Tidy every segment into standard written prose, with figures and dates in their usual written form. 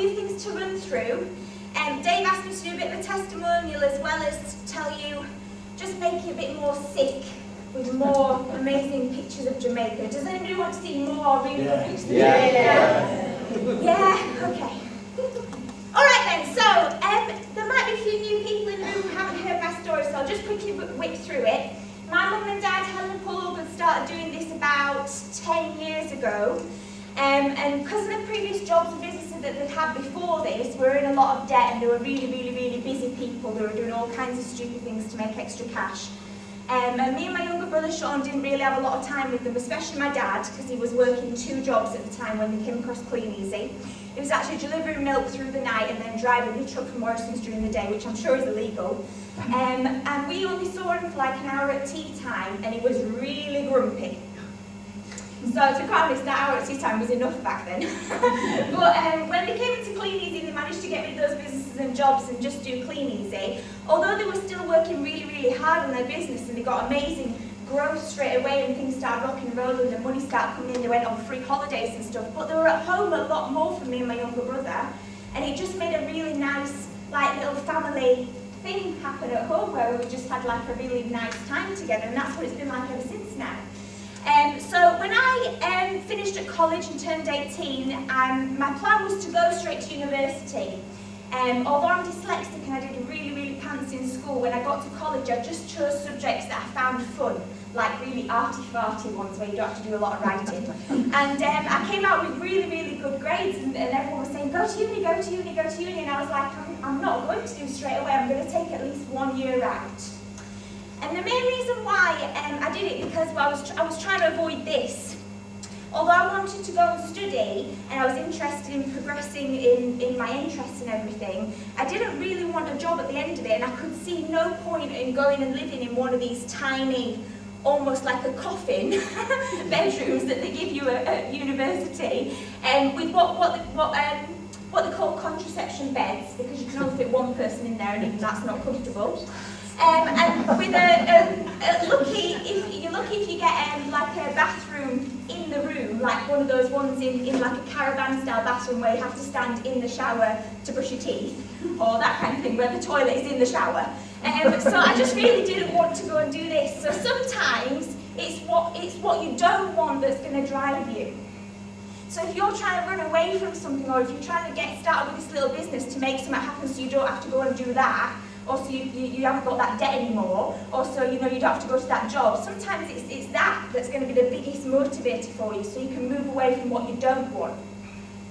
few things to run through. Dave asked me to do a bit of a testimonial as well as tell you, just make it a bit more sick with more amazing pictures of Jamaica. Does anybody want to see more really good pictures of Jamaica? Yeah? Okay. Alright then, so there might be a few new people in the room who haven't heard my story, so I'll just quickly whip through it. My mum and dad, Helen and Paul Allgood, started doing this about 10 years ago. And because of the previous jobs and businesses that they'd had before this, were in a lot of debt and they were really, really, really busy people. They were doing all kinds of stupid things to make extra cash. And me and my younger brother Sean didn't really have a lot of time with them, especially my dad, because he was working 2 jobs at the time when they came across Kleeneze. He was actually delivering milk through the night and then driving the truck from Morrison's during the day, which I'm sure is illegal. And we only saw him for like an hour at tea time, and he was really grumpy. So to be honest, that hour at tea time was enough back then. But when they came into Kleeneze, they managed to get rid of those businesses and jobs and just do Kleeneze. Although they were still working really, really hard on their business, and they got amazing growth straight away and things started rocking and rolling and money started coming in, they went on free holidays and stuff. But they were at home a lot more for me and my younger brother, and it just made a really nice, like, little family thing happen at home where we just had like a really nice time together, and that's what it's been like ever since now. So when I finished at college and turned 18, my plan was to go straight to university. Although I'm dyslexic and I did really, really pants in school, when I got to college I just chose subjects that I found fun, like really arty-farty ones where you don't have to do a lot of writing. And I came out with really, really good grades, and everyone was saying, go to uni, go to uni, go to uni, and I was like, I'm not going to do straight away, I'm going to take at least 1 year out. And the main reason why I did it, because I was trying to avoid this. Although I wanted to go and study, and I was interested in progressing in my interests and everything, I didn't really want a job at the end of it, and I could see no point in going and living in one of these tiny, almost like a coffin, bedrooms that they give you at university, with what they call contraception beds, because you can only fit 1 person in there, and even that's not comfortable. And with you're lucky if you get like a bathroom in the room, like one of those ones in like a caravan style bathroom where you have to stand in the shower to brush your teeth, or that kind of thing where the toilet is in the shower. So I just really didn't want to go and do this. So sometimes it's what you don't want that's going to drive you. So if you're trying to run away from something, or if you're trying to get started with this little business to make something happen so you don't have to go and do that, or so you haven't got that debt anymore, or so you don't have to go to that job, sometimes it's that's going to be the biggest motivator for you, so you can move away from what you don't want.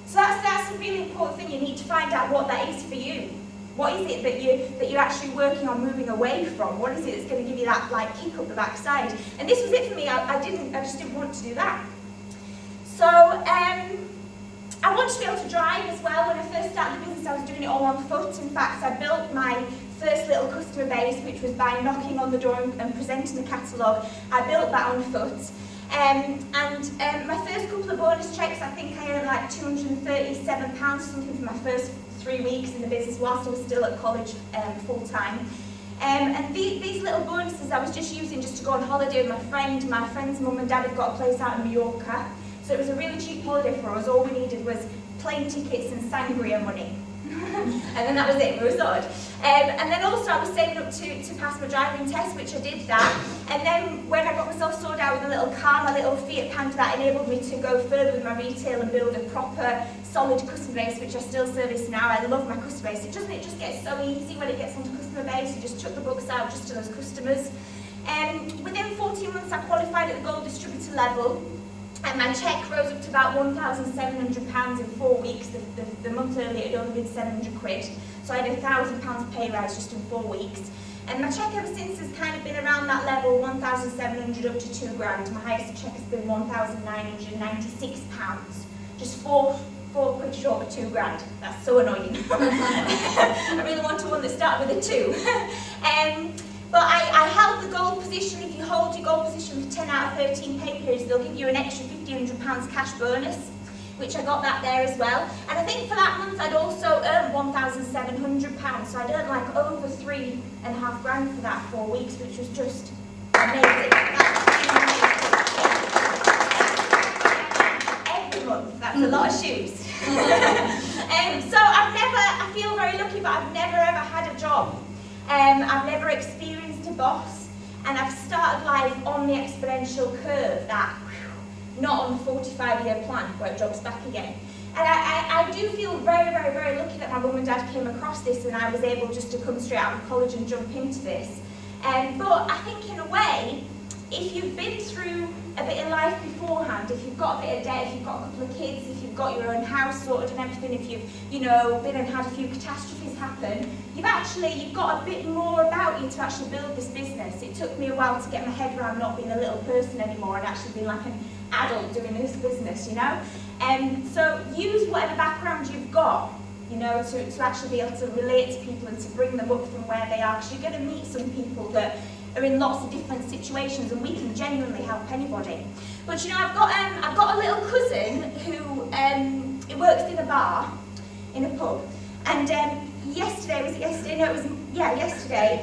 So that's a really important thing. You need to find out what that is for you. What is it that you're actually working on moving away from? What is it that's going to give you that like kick up the backside? And this was it for me. I just didn't want to do that. So I wanted to be able to drive as well. When I first started the business, I was doing it all on foot. In fact, I built my first little customer base, which was by knocking on the door and presenting the catalogue. I built that on foot. My first couple of bonus checks, I think I earned like £237 or something for my first 3 weeks in the business whilst I was still at college full time. And these little bonuses I was just using just to go on holiday with my friend. My friend's mum and dad have got a place out in Mallorca, so it was a really cheap holiday for us. All we needed was plane tickets and sangria money. And then that was it, we were sorted. And then also I was saving up to pass my driving test, which I did that. And then when I got myself sorted out with a little car, my little Fiat Panda, that enabled me to go further with my retail and build a proper, solid customer base, which I still service now. I love my customer base. It just gets so easy when it gets onto customer base. You just chuck the books out just to those customers. Within 14 months I qualified at the gold distributor level. And my cheque rose up to about £1,700 in 4 weeks. The month earlier it had only been 700 quid. So I had a £1,000 pay rise just in 4 weeks. And my cheque ever since has kind of been around that level, 1,700 up to £2,000. My highest cheque has been £1,996. Just four quid short of £2,000. That's so annoying. I really wanted one that started with a 2. But I held the gold position. If you hold your gold position for 10 out of 13 pay periods, they'll give you an extra £1,500 cash bonus, which I got that there as well. And I think for that month I'd also earned £1,700, so I'd earned like over £3.5 grand for that 4 weeks, which was just amazing. Every month, that's a lot of shoes. So I feel very lucky, but I've never ever had a job. I've never experienced a boss, and I've started life on the exponential curve, that not on the 45-year plan where it drops back again. And I do feel very, very, very lucky that my mum and dad came across this and I was able just to come straight out of college and jump into this. But I think in a way, if you've been through a bit of life beforehand, if you've got a bit of debt, if you've got a couple of kids, if you've got your own house sorted and everything, if you've, been and had a few catastrophes happen, you've got a bit more about you to actually build this business. It took me a while to get my head around not being a little person anymore and actually being like an adult doing this business, So use whatever background you've got, to actually be able to relate to people and to bring them up from where they are, because you're going to meet some people that are in lots of different situations, and we can genuinely help anybody. But I've got a little cousin who works in a bar, in a pub, and yesterday,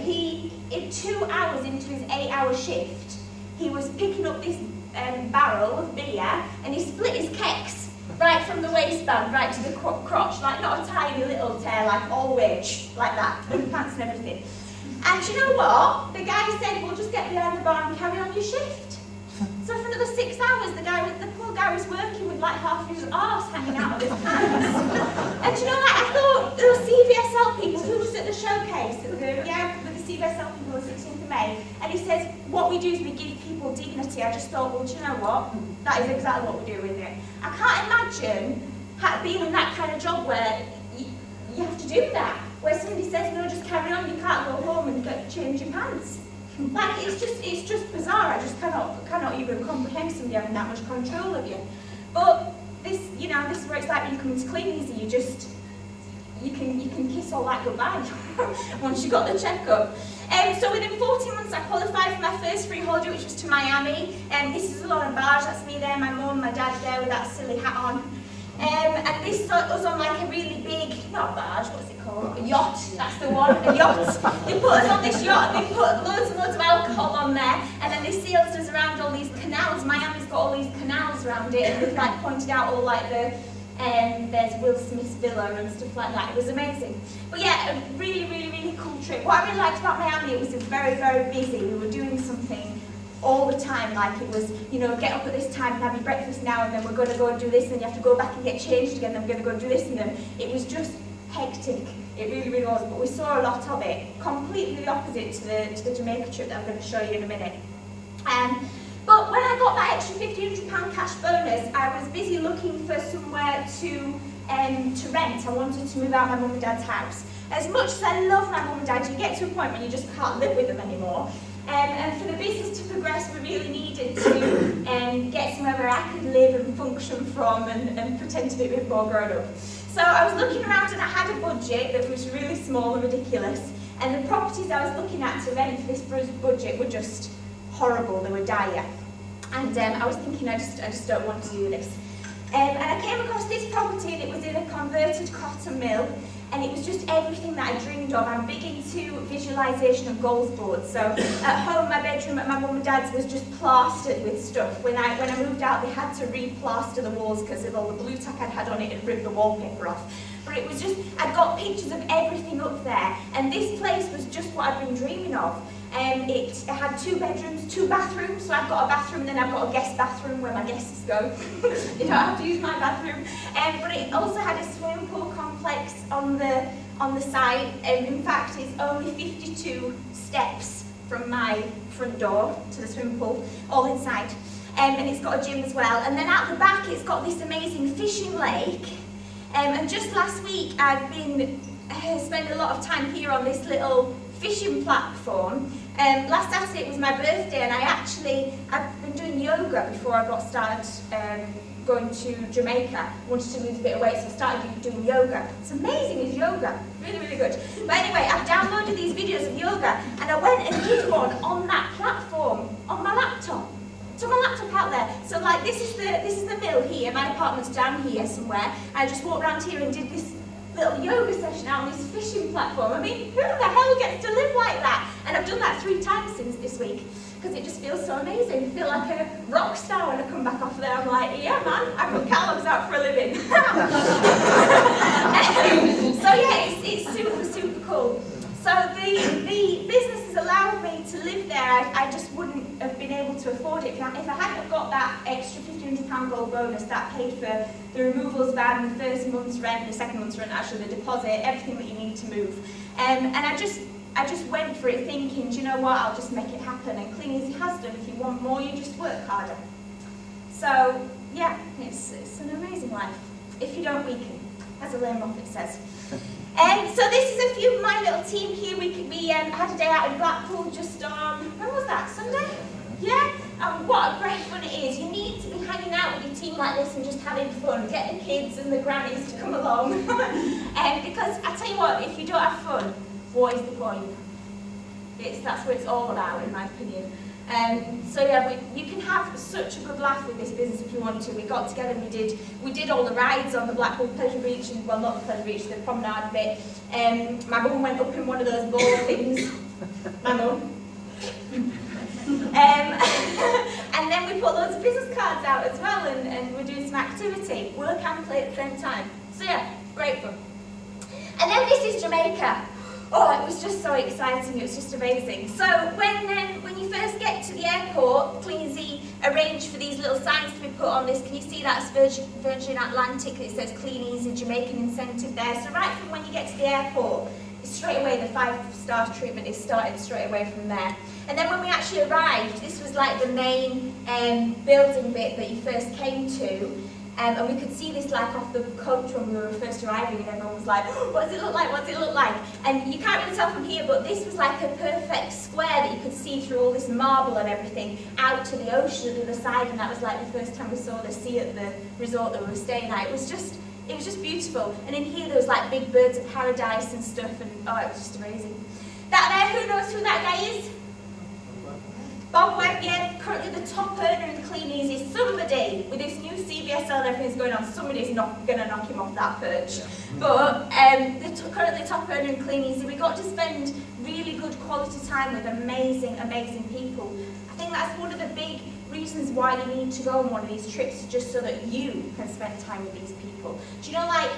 he, in 2 hours into his 8-hour shift, he was picking up this barrel of beer, and he split his kegs right from the waistband right to the crotch, like not a tiny little tear, like all the way, like that, with pants and everything. And you know what? The guy said, "Well, just get behind the bar and carry on your shift." So for another 6 hours, the poor guy was working with like half of his arse hanging out of his pants. And I thought, there were CVSL people who was at the showcase, with the CVSL people on the 16th of May, and he says, what we do is we give people dignity. I just thought, well, do you know what? That is exactly what we're doing here. I can't imagine being in that kind of job where you have to do that, where somebody says, no, just carry on, you can't go home and change your pants. Like, it's just bizarre. I just cannot even comprehend somebody having that much control of you. But this is where it's like when you come into Kleeneze, you can kiss all that goodbye once you got the checkup. So within 14 months, I qualified for my first free holiday, which was to Miami. This is a lot of barge. That's me there, my mum, my dad there with that silly hat on. And this was on like a really big, not a barge, what's it called? A yacht, that's the one, a yacht. They put us on this yacht, they put loads and loads of alcohol on there, and then they sailed us around all these canals. Miami's got all these canals around it, and they've like pointed out all like there's Will Smith's villa and stuff like that. It was amazing. But yeah, a really, really, really cool trip. What I really liked about Miami, it was very, very busy. We were doing something all the time, like it was, get up at this time and have your breakfast now, and then we're going to go and do this, and you have to go back and get changed again, then we're going to go and do this, and then it was just hectic. It really, really was, but we saw a lot of it. Completely the opposite to the Jamaica trip that I'm going to show you in a minute. But when I got that extra £1,500 cash bonus, I was busy looking for somewhere to rent. I wanted to move out of my mum and dad's house. As much as I love my mum and dad, you get to a point when you just can't live with them anymore. And for the business to progress, we really needed to get somewhere where I could live and function from and pretend to be a bit more grown up. So I was looking around and I had a budget that was really small and ridiculous. And the properties I was looking at to rent for this budget were just horrible, they were dire. And I was thinking, I just don't want to do this. And I came across this property, and it was in a converted cotton mill. And it was just everything that I dreamed of. I'm big into visualisation of goals boards. So at home, my bedroom at my mum and dad's was just plastered with stuff. When I moved out, they had to re-plaster the walls because of all the blue tack I'd had on it and ripped the wallpaper off. But it was just, I'd got pictures of everything up there. And this place was just what I'd been dreaming of. It had 2 bedrooms, 2 bathrooms, so I've got a bathroom, then I've got a guest bathroom where my guests go. They don't have to use my bathroom. But it also had a swimming pool complex on the side. In fact, it's only 52 steps from my front door to the swimming pool, all inside. And it's got a gym as well. And then out the back, it's got this amazing fishing lake. And just last week, I've been spending a lot of time here on this little fishing platform. Last Saturday it was my birthday, and I've been doing yoga before I got started going to Jamaica. I wanted to lose a bit of weight, so I started doing yoga. It's amazing, is yoga. Really, really good. But anyway, I've downloaded these videos of yoga, and I went and did one on that platform, on my laptop. So my laptop out there. So like this is the mill here, my apartment's down here somewhere. I just walked around here and did this little yoga session out on this fishing platform. I mean, who the hell gets to live like that? And I've done that 3 times since this week, because it just feels so amazing. I feel like a rock star when I come back off there. I'm like, yeah man, I put calories out for a living. yeah, it's super, super cool. So the business has allowed me to live there. I just wouldn't have been able to afford it if I hadn't have got that extra £1,500 gold bonus that paid for the removals van, the first month's rent, the second month's rent, actually the deposit, everything that you need to move. And I just went for it thinking, do you know what, I'll just make it happen. And Kleeneze has done. If you want more, you just work harder. So yeah, it's an amazing life. If you don't weaken, as Elaine Moffat says. So this is a few of my little team here. We had a day out in Blackpool just on, when was that, Sunday? Yeah? And what a great fun it is. You need to be hanging out with your team like this and just having fun. Get the kids and the grannies to come along. Because I tell you what, if you don't have fun, what is the point? That's what it's all about, in my opinion. So yeah, you can have such a good laugh with this business if you want to. We got together and we did all the rides on the Blackpool Pleasure Beach, and well, not the Pleasure Beach, the promenade bit. My mum went up in one of those ball things. My mum. And then we put loads of business cards out as well, and we're doing some activity, work and play at the same time. So yeah, great fun. And then this is Jamaica. Oh, it was just so exciting, it was just amazing. So when you first get to the airport, Kleeneze arranged for these little signs to be put on this. Can you see that's Virgin Atlantic? It says Kleeneze Jamaican incentive there. So right from when you get to the airport, straight away the 5-star treatment is started straight away from there. And then when we actually arrived, this was like the main building bit that you first came to. And we could see this like off the coach when we were first arriving, and everyone was like, oh, what does it look like, what does it look like? And you can't really tell from here, but this was like a perfect square that you could see through all this marble and everything out to the ocean on the other side, and that was like the first time we saw the sea at the resort that we were staying at. It was just beautiful. And in here there was like big birds of paradise and stuff, and oh, it was just amazing. That there, who knows who that guy is? Bob Webb, yeah, currently the top earner in Kleeneze is somebody, with this new CBSL and everything's going on, somebody's not going to knock him off that perch. Yeah. But currently top earner in Kleeneze, we got to spend really good quality time with amazing, amazing people. I think that's one of the big reasons why you need to go on one of these trips, just so that you can spend time with these people. Do you know, like,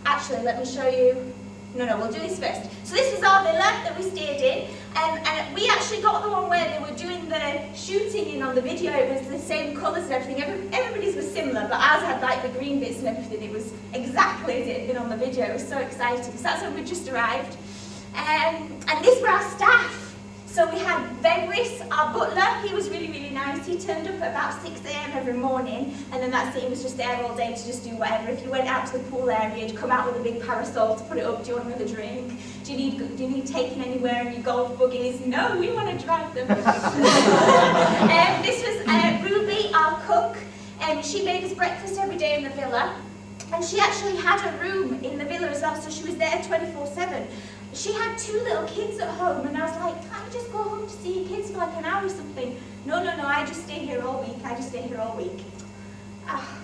actually, let me show you. No, we'll do this first. So this is our villa that we stayed in, and we actually got the one where they were doing the shooting in on the video. It was the same colours and everything. Everybody's was similar, but ours had like the green bits and everything. It was exactly as it had been on the video. It was so exciting. So that's when we just arrived. And these were our staff. So we had Venris, our butler. He was really, really nice. He turned up at about 6 AM every morning, and then that's it. He was just there all day to just do whatever. If you went out to the pool area, you'd come out with a big parasol to put it up. Do you want another drink? Do you need taken anywhere in your golf buggies? No, we want to drive them. This was Ruby, our cook, and she made us breakfast every day in the villa. And she actually had a room in the villa as well, so she was there 24/7. She had 2 little kids at home, and I was like, can't you just go home to see your kids for like an hour or something? No, I just stay here all week.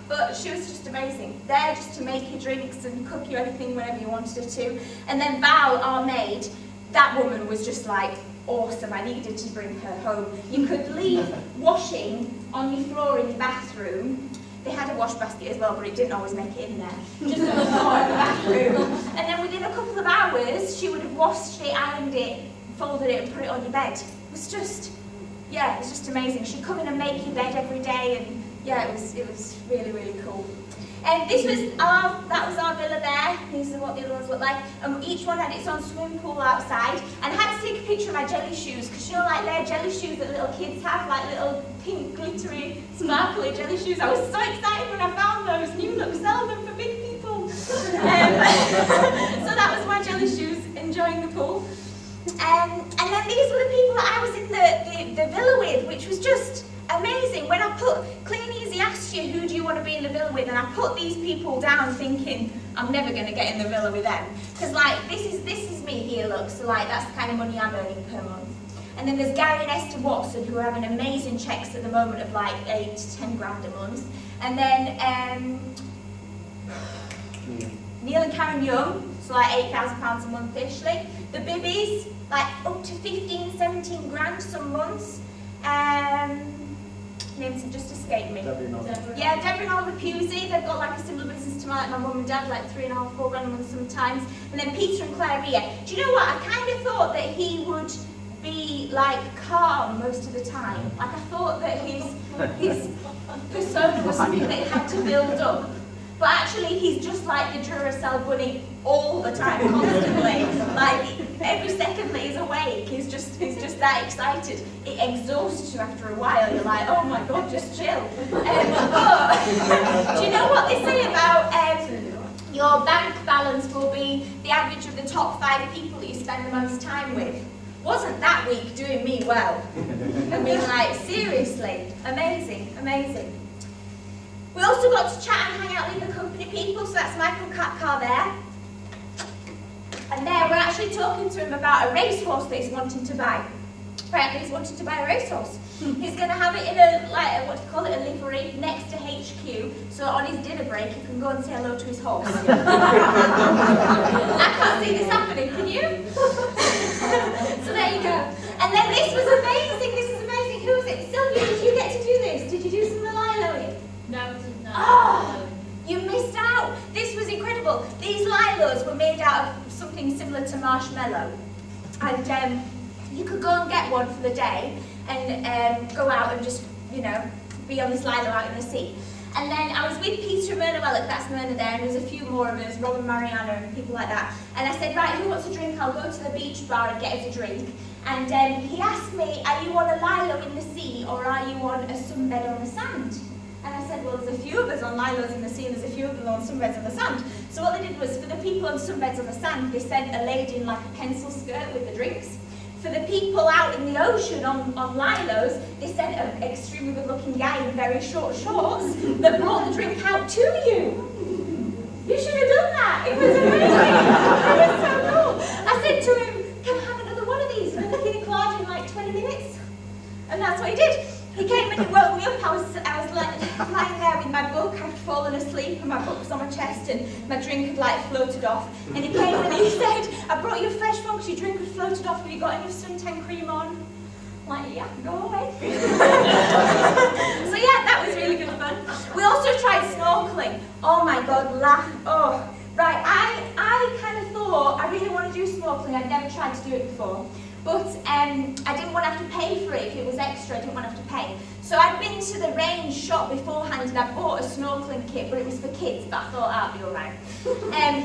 But she was just amazing. There just to make you drinks and cook you anything whenever you wanted her to. And then Val, our maid, that woman was just like awesome. I needed to bring her home. You could leave washing on your floor in your bathroom. They had a wash basket as well, but it didn't always make it in there. Just on the floor in the bathroom. And then within a couple of hours, she would have washed it, ironed it, folded it, and put it on your bed. It was just amazing. She'd come in and make your bed every day, and yeah, it was really, really cool. And that was our villa there. These are what the other ones look like. And each one had its own swimming pool outside. And I had to take a picture of my jelly shoes, because you know, like they're jelly shoes that little kids have, like little pink, glittery, sparkly jelly shoes. I was so excited when I found those. New look, sell them for big people. So that was my jelly shoes, enjoying the pool. And then these were the people that I was in the villa with, which was just amazing. When I put, Kleeneze asked you, who do you want to be in the villa with? And I put these people down thinking, I'm never going to get in the villa with them. Because like, this is me here, look. So like, that's the kind of money I'm earning per month. And then there's Gary and Esther Watson, who are having amazing checks at the moment of like 8 to 10 grand a month. And then Neil and Karen Young, so like £8,000 a month-ishly. The Bibbies, like up to 15, 17 grand some months. names have just escaped me. Deborah. Yeah, Deborah and Oliver Pusey, they've got like a similar business to my mum and dad, like 3.5, 4 grand a month sometimes. And then Peter and Claire Ria. Do you know what? I kind of thought that he would be like calm most of the time. Like I thought that his persona was something that he had to build up. But actually he's just like the Duracell bunny all the time, constantly. Like every second that he's awake, he's just that excited. It exhausts you after a while. You're like, oh my god, just chill. But do you know what they say about your bank balance will be the average of the top 5 people that you spend the most time with? Wasn't that week doing me well? I mean, like, seriously, amazing, amazing. We also got to chat and hang out with the company people, so that's Michael Katcar there. And there we're actually talking to him about a racehorse that he's wanting to buy. Apparently he's wanting to buy a racehorse. He's going to have it in a, like, what do you call it, a livery next to HQ, so on his dinner break he can go and say hello to his horse. I can't see this happening, can you? So there you go. And then this was amazing, Who was it? Sylvia, did you get to do this? Did you do some Liloing? No. Oh, you missed out. This was incredible. These lilos were made out of something similar to marshmallow. And you could go and get one for the day and go out and just, you know, be on this lilo out in the sea. And then I was with Peter and Myrna Wellock, that's Myrna there, and there's a few more of us, Rob and Mariana and people like that. And I said, right, who wants a drink? I'll go to the beach bar and get us a drink. And he asked me, are you on a lilo in the sea or are you on a sunbed on the sand? And I said, well, there's a few of us on lilos in the sea and there's a few of them on sunbeds on the sand. So what they did was, for the people on sunbeds on the sand, they sent a lady in like a pencil skirt with the drinks. For the people out in the ocean on lilos, they sent an extremely good-looking guy in very short shorts that brought the drink out to you. You should have done that. It was amazing. It was so cool. I said to him, can I have another one of these? We're looking at Claude in like 20 minutes. And that's what he did. He came and he woke me up. I was lying there with my book. I'd fallen asleep and my book was on my chest and my drink had like floated off. And he came and he said, I brought you a fresh one because your drink had floated off. Have you got any suntan cream on? I'm like, yeah, go away. So yeah, that was really good fun. We also tried snorkeling. Oh my god, laugh. Oh, right. I kind of thought I really want to do snorkeling. I'd never tried to do it before. But I didn't want to have to pay for it. If it was extra, I didn't want to have to pay. So I'd been to the range shop beforehand and I bought a snorkeling kit, but it was for kids, but I thought I'd be alright.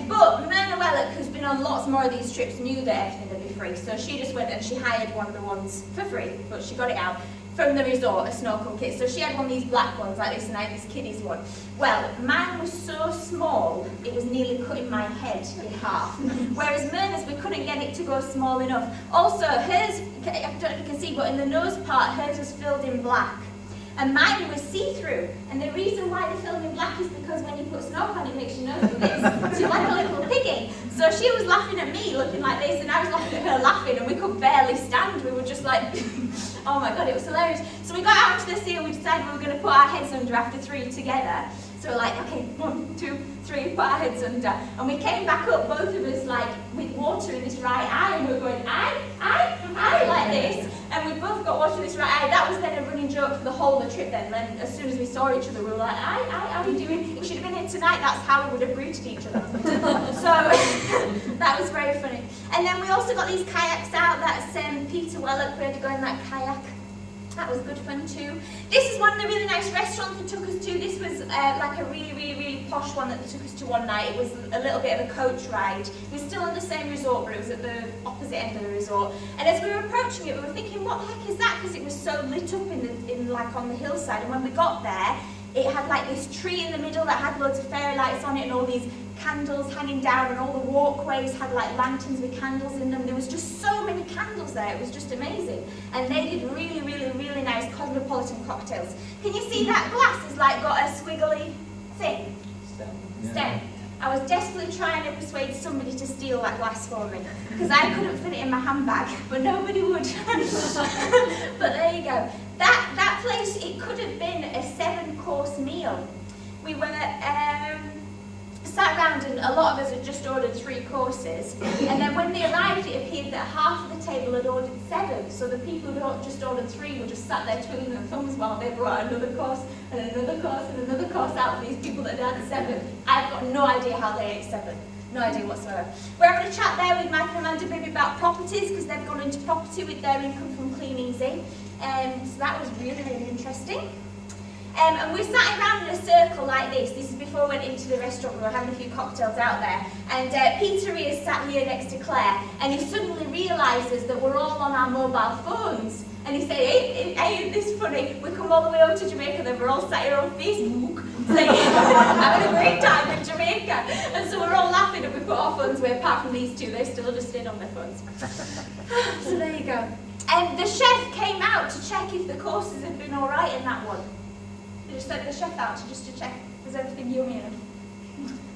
But Myrna Wellock, who's been on lots more of these trips, knew that everything would be free. So she just went and she hired one of the ones for free, but she got it out from the resort, a snorkel kit. So she had one of these black ones like this and I had this kiddies one. Well, mine was so small, it was nearly cutting my head in half. Whereas Myrna's, we couldn't get it to go small enough. Also, hers, I don't know if you can see, but in the nose part, hers was filled in black. And mine was see-through. And the reason why they filled in black is because when you put snorkel on, it makes your nose do this. So you're like a little piggy. So she was laughing at me, looking like this, and I was laughing at her laughing, and we could barely stand. We were just like, oh my god, it was hilarious. So we got out to the sea and we decided we were going to put our heads under after 3 together. So we're like, okay, 1, 2, 3, put our heads under. And we came back up, both of us, like, with water in this right eye, and we were going, I, like this. And we both got water in this right eye. That was then a running joke for the whole of the trip then. Then as soon as we saw each other, we were like, how are we doing? You should have been here tonight. That's how we would have greeted each other. So that was very funny. And then we also got these kayaks out. That's Peter Wellock. We had to go in that kayak. That was good fun too. This is one of the really nice restaurants they took us to. This was like a really posh one that they took us to one night. It was a little bit of a coach ride. It was still on the same resort, but it was at the opposite end of the resort. And as we were approaching it, we were thinking, what the heck is that? Because it was so lit up in like on the hillside. And when we got there, it had like this tree in the middle that had loads of fairy lights on it and all these candles hanging down, and all the walkways had like lanterns with candles in them. There was just so many candles there. It was just amazing. And they did really nice cosmopolitan cocktails. Can you see that glass has like got a squiggly thing? Stem. I was desperately trying to persuade somebody to steal that glass for me because I couldn't fit it in my handbag, but nobody would. But there you go. That place, it could have been a 7-course meal. We were sat around, and a lot of us had just ordered 3 courses, and then when they arrived it appeared that half of the table had ordered 7, so the people who had just ordered 3 were just sat there twiddling their thumbs while they brought another course and another course and another course out for these people that had 7. I've got no idea how they ate 7. No idea whatsoever. We're having a chat there with Mike and Amanda maybe about properties, because they've gone into property with their income from Kleeneze. So that was really, really interesting. And we sat around in a circle like this. This is before we went into the restaurant. We were having a few cocktails out there. And Peter is sat here next to Claire, and he suddenly realises that we're all on our mobile phones. And he said, hey, isn't this funny? We come all the way over to Jamaica, then we're all sat here on Facebook, saying, having a great time in Jamaica. And so we're all laughing, and we put our phones away, apart from these 2. They still just stayed on their phones. So there you go. And the chef came out to check if the courses had been all right in that one. They just sent the chef out to check, is everything yummy enough?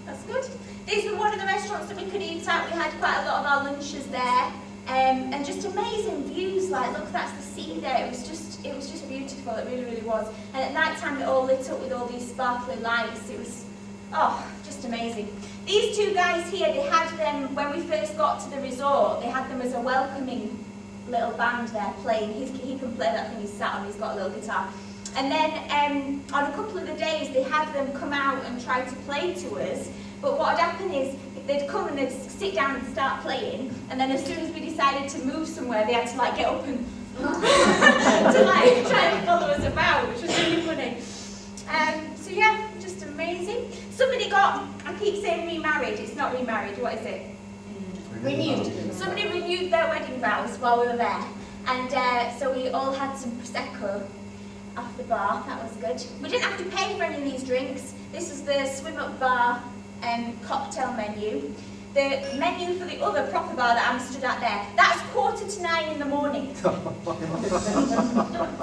That's good. These were one of the restaurants that we could eat at. We had quite a lot of our lunches there. And just amazing views, like look, that's the sea there. It was just beautiful, it really, really was. And at night time it all lit up with all these sparkly lights. It was, just amazing. These 2 guys here, they had them, when we first got to the resort, they had them as a welcoming little band there playing. He can play that thing he's sat on, he's got a little guitar. And then on a couple of the days, they had them come out and try to play to us. But what had happened is, they'd come and they'd sit down and start playing, and then as soon as we decided to move somewhere, they had to like get up and to like try and follow us about, which was really funny. So yeah, just amazing. Somebody got, I keep saying remarried, it's not remarried, what is it? Renewed. Somebody renewed their wedding vows while we were there, and so we all had some Prosecco off the bar. That was good. We didn't have to pay for any of these drinks. This is the swim up bar cocktail menu. The menu for the other proper bar that I'm stood at there, that's 8:45 in the morning.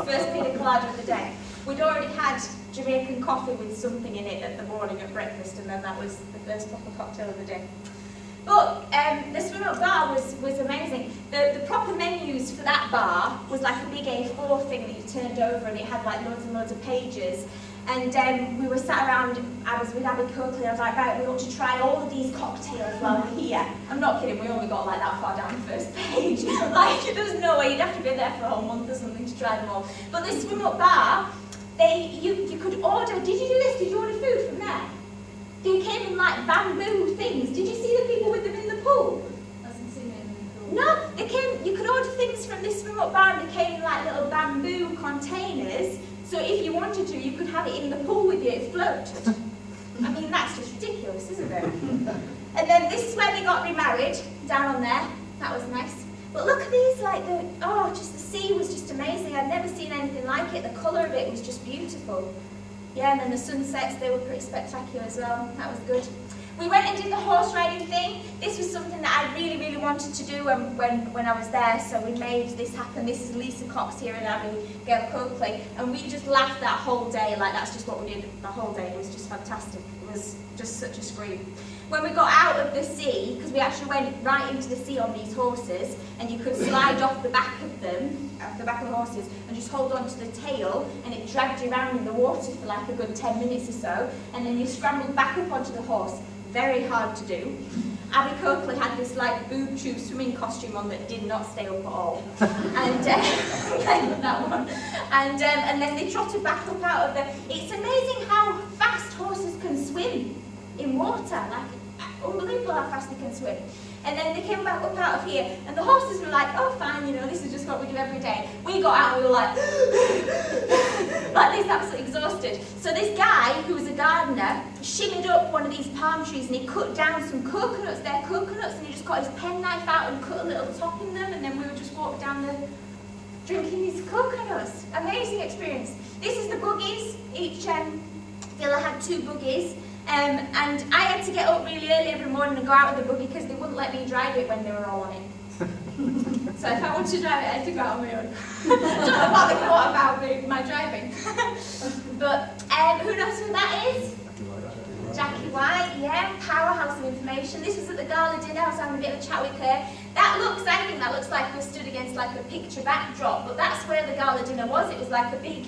First pina colada of the day. We'd already had Jamaican coffee with something in it at the morning at breakfast, and then that was the first proper cocktail of the day. But the swim up bar was amazing. The proper menus for that bar was like a big A4 thing that you turned over, and it had like loads and loads of pages. And we were sat around, I was with Abby Coakley, I was like, right, we want to try all of these cocktails while we're here. I'm not kidding, we only got like that far down the first page. Like, there's no way, you'd have to be there for a whole month or something to try them all. But this swim up bar, you could order, did you do this? Did you order food from there? They came in like bamboo things. Did you see the people with them in the pool? I haven't seen it in the pool. No, you could order things from this swim up bar, and they came in like little bamboo containers. So if you wanted to, you could have it in the pool with you, it floated. I mean, that's just ridiculous, isn't it? And then this is where they got remarried, down on there. That was nice. But look at these, like just the sea was just amazing. I'd never seen anything like it. The colour of it was just beautiful. Yeah, and then the sunsets, they were pretty spectacular as well. That was good. We went and did the horse riding thing. This was something that I really, really wanted to do when I was there, so we made this happen. This is Lisa Cox here and Abigail Coakley, and we just laughed that whole day. Like, that's just what we did the whole day. It was just fantastic. It was just such a scream. When we got out of the sea, because we actually went right into the sea on these horses, and you could slide off the back of them, off the back of the horses, and just hold on to the tail, and it dragged you around in the water for like a good 10 minutes or so, and then you scrambled back up onto the horse. Very hard to do. Abby Coakley had this like boob tube swimming costume on that did not stay up at all. And that one. And then they trotted back up out of the... It's amazing how fast horses can swim in water. Like, unbelievable how fast they can swim. And then they came back up out of here, and the horses were like, oh fine, you know, this is just what we do every day. We got out and we were like, like this, absolutely exhausted. So this guy, who was a gardener, shimmied up one of these palm trees, and he cut down some coconuts. They're coconuts, and he just got his penknife out and cut a little top in them, and then we would just walk down the, drinking these coconuts. Amazing experience. This is the buggies. Each villa had 2 buggies. And I had to get up really early every morning and go out with the buggy because they wouldn't let me drive it when they were all on it. So if I wanted to drive it, I had to go out on my own. Don't know what they thought about me, my driving. But who knows who that is? Jackie White, yeah, powerhouse of information. This was at the gala dinner. I was having a bit of a chat with her. I think that looks like we stood against like a picture backdrop, but that's where the gala dinner was. It was like a big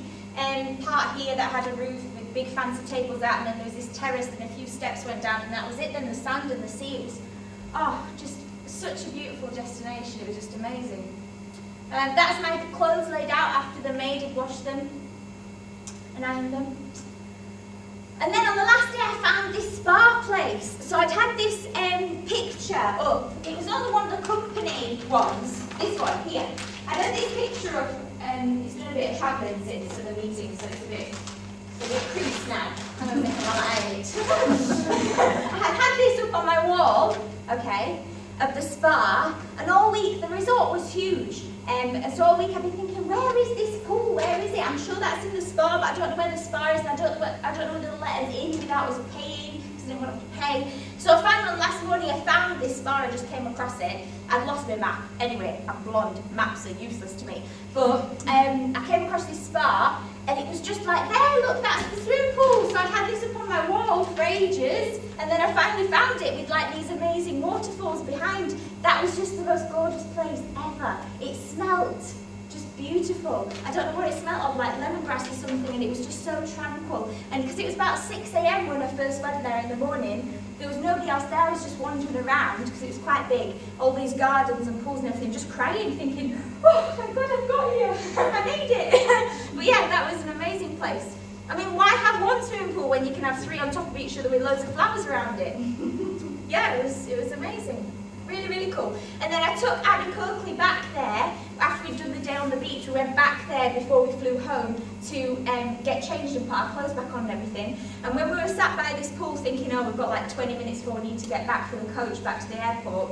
part here that had a roof with with big fancy tables out, and then there was this terrace and a few steps went down, and that was it. Then the sand and the sea. It was, just such a beautiful destination. It was just amazing. That's my clothes laid out after the maid had washed them and ironed them. And then on the last day I found this spa place. So I'd had this picture up. It was on one of the company ones. This one here. I had this picture of, it's done a bit of travelling since the meeting, so it's a bit creased now. I don't think I want to iron it. I had this up on my wall, okay, of the spa, and all week the resort was huge. And so all week I've been thinking, where is this pool? Where is it? I'm sure that's in the spa, but I don't know where the spa is, and I don't know whether they'll let us in without us paying, because I didn't want to have to pay. So I finally, last morning, I found this spa. I just came across it. I'd lost my map. Anyway, I'm blonde. Maps are useless to me. But I came across this spa, and it was just like, there, look, that's the swimming pool. So I had this up on my wall for ages, and then I finally found it with like these amazing waterfalls behind. That was just the most gorgeous place ever. It smelled just beautiful. I don't know what it smelled of, like lemongrass or something, and it was just so tranquil. And because it was about 6 a.m. when I first went there in the morning, there was nobody else there. I was just wandering around because it was quite big. All these gardens and pools and everything, just crying, thinking, oh my God, I've got here. I made it. But yeah, that was an amazing place. I mean, why have one swimming pool when you can have 3 on top of each other with loads of flowers around it? Yeah, it was amazing. Really, really cool. And then I took Abby Coakley back there. After we'd done the day on the beach, we went back there before we flew home to get changed and put our clothes back on and everything. And when we were sat by this pool thinking, oh, we've got like 20 minutes before we need to get back for the coach back to the airport,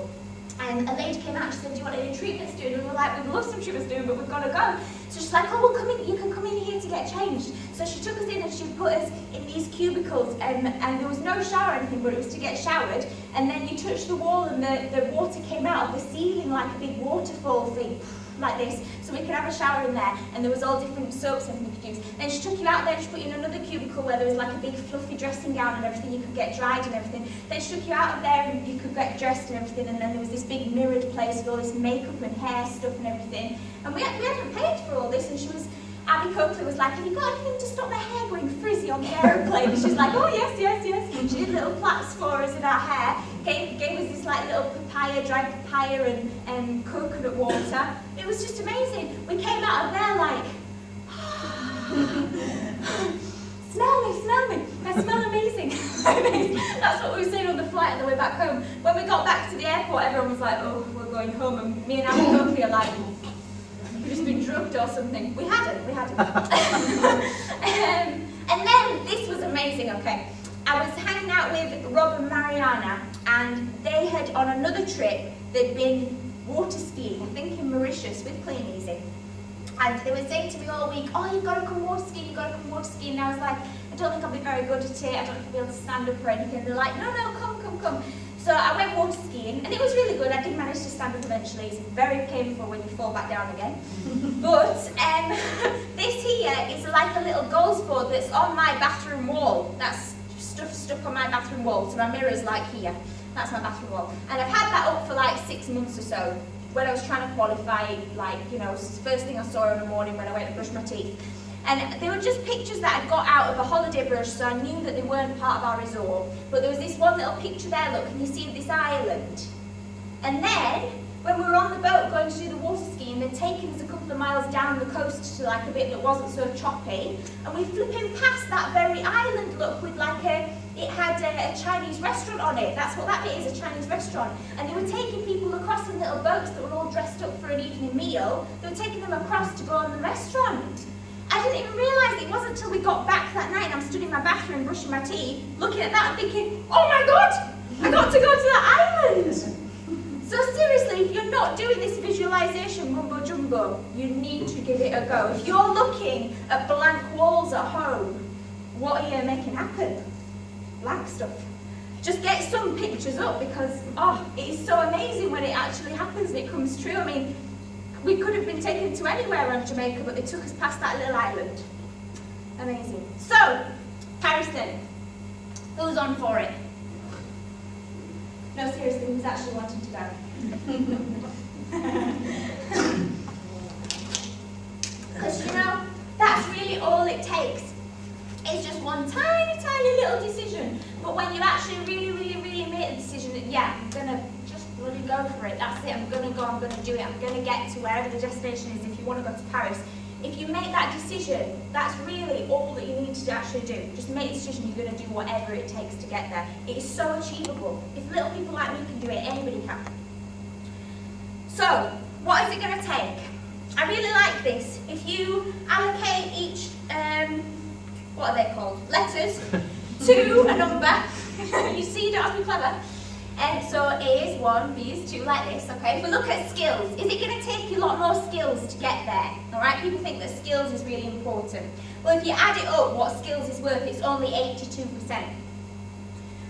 and a lady came out and she said, do you want any treatments doing? And we were like, we'd love some treatments doing, but we've got to go. So she's like, oh, well, come in, you can come in here to get changed. So she took us in and she put us in these cubicles, and there was no shower or anything, but it was to get showered. And then you touch the wall and the water came out of the ceiling like a big waterfall thing, like this, so we could have a shower in there, and there was all different soaps and everything you could use. Then she took you out there and she put you in another cubicle where there was like a big fluffy dressing gown and everything, you could get dried and everything. Then she took you out of there and you could get dressed and everything, and then there was this big mirrored place with all this makeup and hair stuff and everything. And we hadn't paid for all this, and she was, Abby Coakley was like, have you got anything to stop my hair going frizzy on the aeroplane? And she's like, oh yes, yes, yes. She did little plaits for us in our hair, gave us this like little papaya, dried papaya and coconut water. It was just amazing. We came out of there like, smell me, I smell amazing. That's what we were saying on the flight on the way back home. When we got back to the airport, everyone was like, oh, we're going home, and me and Abby Coakley are like, we've just been drugged or something. We hadn't. And then, this was amazing, okay. I was hanging out with Rob and Mariana, and they had, on another trip, they'd been water skiing, I think in Mauritius, with Kleeneze. And they were saying to me all week, oh, you've got to come water skiing, And I was like, I don't think I'll be very good at it, I don't think I'll be able to stand up or anything. They're like, no, come. So I went water skiing, and it was really good. I did manage to stand up eventually. It's very painful when you fall back down again. But this here is like a little gauze board that's on my bathroom wall. That's stuck on my bathroom wall. So my mirror's like here. That's my bathroom wall. And I've had that up for like 6 months or so. When I was trying to qualify, like, you know, first thing I saw in the morning when I went to brush my teeth. And they were just pictures that I'd got out of a holiday brush, so I knew that they weren't part of our resort. But there was this one little picture there, look, can you see this island? And then, when we were on the boat going to do the water skiing, they'd taken us a couple of miles down the coast to like a bit that wasn't so choppy. And we flipping past that very island, look, with like it had a Chinese restaurant on it. That's what that bit is, a Chinese restaurant. And they were taking people across in little boats that were all dressed up for an evening meal. They were taking them across to go on the restaurant. I didn't even realise it wasn't until we got back that night and I'm stood in my bathroom brushing my teeth, looking at that and thinking, oh my God, I got to go to that island. So seriously, if you're not doing this visualisation mumbo jumbo, you need to give it a go. If you're looking at blank walls at home, what are you making happen? Blank stuff. Just get some pictures up, because it is so amazing when it actually happens and it comes true. I mean, we could have been taken to anywhere on Jamaica, but they took us past that little island. Amazing. So, Harrison, who's on for it? No, seriously, who's actually wanting to go? Because, you know, that's really all it takes. It's just one tiny, tiny little decision. But when you actually really make a decision that, yeah, I'm going to just bloody go for it, that's it, I'm going to go, I'm going to do it, I'm going to get to wherever the destination is if you want to go to Paris. If you make that decision, that's really all that you need to actually do. Just make the decision you're going to do whatever it takes to get there. It is so achievable. If little people like me can do it, anybody can. So, what is it going to take? I really like this. If you allocate each, what are they called? Letters to a number. You see, you don't have to be clever. And so A is 1, B is 2, like this, okay? If we look at skills, is it going to take you a lot more skills to get there? Alright, people think that skills is really important. Well, if you add it up, what skills is worth, it's only 82%.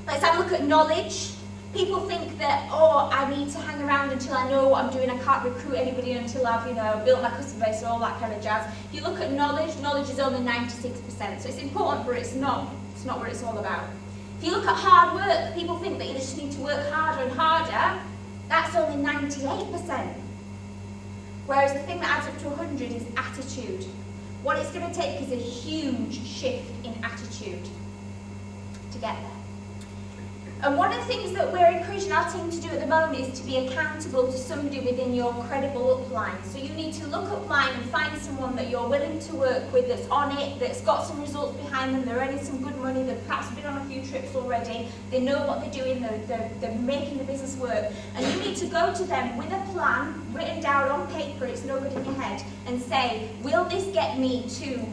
Let's have a look at knowledge. People think that, oh, I need to hang around until I know what I'm doing, I can't recruit anybody until I've, built my customer base and all that kind of jazz. If you look at knowledge, knowledge is only 96%, so it's important, but it's not what it's all about. If you look at hard work, people think that you just need to work harder and harder. That's only 98%. Whereas the thing that adds up to 100 is attitude. What it's going to take is a huge shift in attitude to get there. And one of the things that we're encouraging our team to do at the moment is to be accountable to somebody within your credible upline. So you need to look upline and find someone that you're willing to work with, that's on it, that's got some results behind them, they're earning some good money, they've perhaps been on a few trips already, they know what they're doing, they're making the business work. And you need to go to them with a plan, written down on paper, it's no good in your head, and say, will this get me to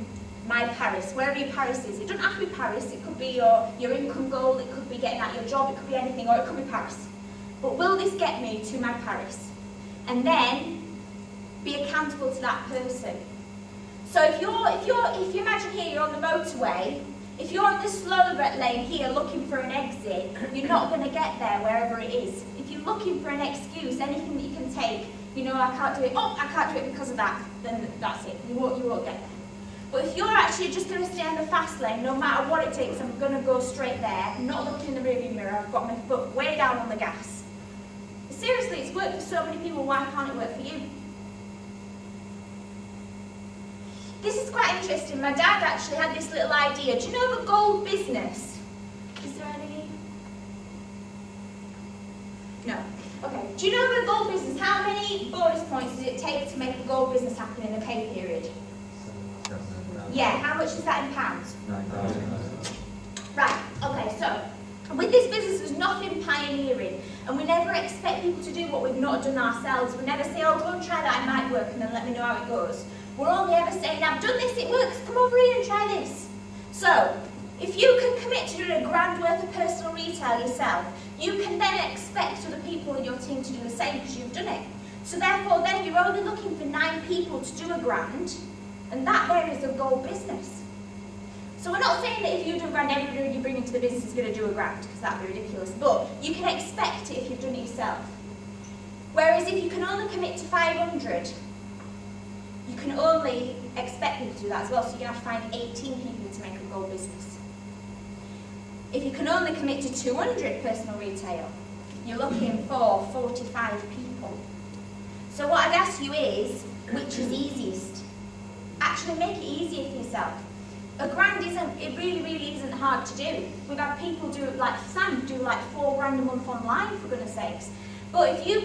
my Paris, wherever your Paris is. It doesn't have to be Paris, it could be your income goal, it could be getting at your job, it could be anything, or it could be Paris. But will this get me to my Paris? And then be accountable to that person. So if you imagine here you're on the motorway, if you're on the slow lane here looking for an exit, you're not going to get there wherever it is. If you're looking for an excuse, anything that you can take, I can't do it, I can't do it because of that, then that's it, you won't get there. But if you're actually just going to stay in the fast lane, no matter what it takes, I'm going to go straight there, not looking in the rearview mirror, I've got my foot way down on the gas. Seriously, it's worked for so many people, why can't it work for you? This is quite interesting. My dad actually had this little idea. Do you know the gold business? Is there any? No. Okay. Do you know the gold business? How many bonus points does it take to make a gold business happen in a pay period? Yeah, how much is that in pounds? 9,000. Right, okay, so with this business there's nothing pioneering, and we never expect people to do what we've not done ourselves. We never say, oh, go and try that, it might work, and then let me know how it goes. We're only ever saying, I've done this, it works, come over here and try this. So, if you can commit to doing a grand worth of personal retail yourself, you can then expect other people in your team to do the same because you've done it. So therefore then you're only looking for 9 people to do a grand, and that there is a gold business. So we're not saying that if you do a grand, everybody you bring into the business is going to do a grand, because that would be ridiculous, but you can expect it if you've done it yourself. Whereas if you can only commit to 500, you can only expect people to do that as well, so you're going to have to find 18 people to make a gold business. If you can only commit to 200 personal retail, you're looking for 45 people. So what I'd ask you is, which is easiest? Actually make it easier for yourself. A grand it really isn't hard to do. We've had people do, like Sam, do like 4 grand a month online, for goodness sakes. But if you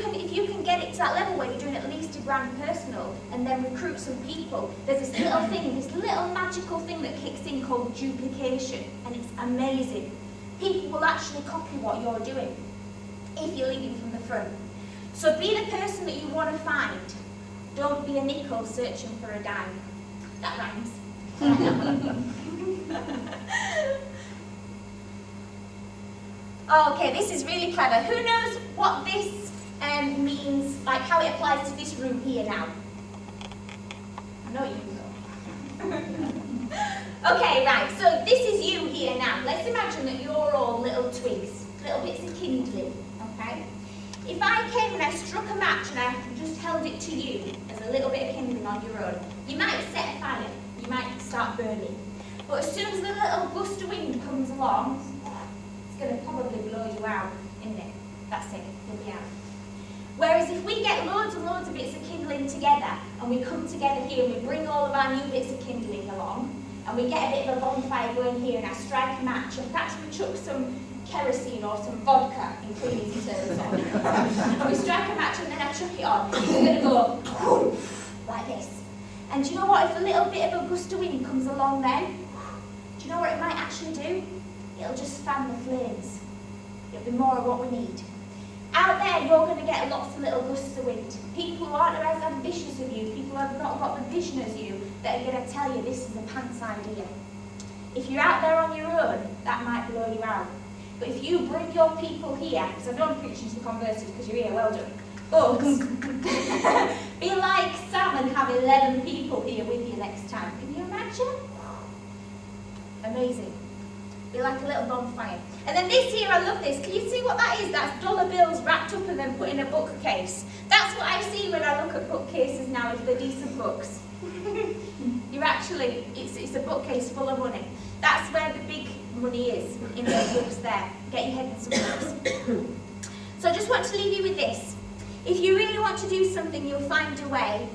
can get it to that level where you're doing at least a grand personal and then recruit some people, there's this little thing, this little magical thing that kicks in called duplication, and it's amazing. People will actually copy what you're doing if you're leading from the front. So be the person that you want to find. Don't be a nickel searching for a dime. That rhymes. Okay, this is really clever. Who knows what this means, like how it applies to this room here now? I know you know. Okay, right, so this is you here now. Let's imagine that you're all little twigs, little bits of kindling, okay? If I came and I struck a match and I just held it to you as a little bit of kindling on your own, you might set a fire, you might start burning. But as soon as the little gust of wind comes along, it's going to probably blow you out, isn't it? That's it, you'll be out. Whereas if we get loads and loads of bits of kindling together, and we come together here and we bring all of our new bits of kindling along, and we get a bit of a bonfire going here, and I strike a match, and perhaps we chuck some kerosene or some vodka in Kleeneze terms on. And we strike a match, and then I chuck it on. We're going to go like this. And do you know what? If a little bit of a gust of wind comes along then, do you know what it might actually do? It'll just fan the flames. It'll be more of what we need. Out there, you're going to get lots of little gusts of wind. People who aren't as ambitious as you, people who have not got the vision as you, that are going to tell you this is a pants idea. If you're out there on your own, that might blow you out. But if you bring your people here, because I don't preach to the converted because you're here, well done. But be like Sam and have 11 people here with you next time. Can you imagine? Amazing. Be like a little bonfire. And then this here, I love this. Can you see what that is? That's dollar bills wrapped up and then put in a bookcase. That's what I see when I look at bookcases now, if they're decent books. You're actually, it's a bookcase full of money. That's where the big money is, in those books there. Get your head in some books. So I just want to leave you with this. If you really want to do something, you'll find a way.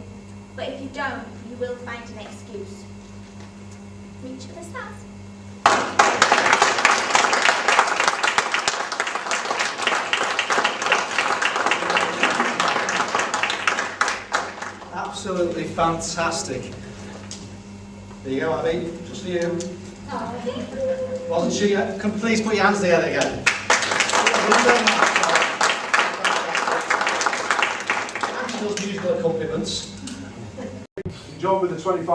But if you don't, you will find an excuse. Reach for the stars. Absolutely fantastic. There you go, Abby, just for you. Oh, thank you. Wasn't she? Can please put your hands together again. And she does musical accompaniments. John with the 25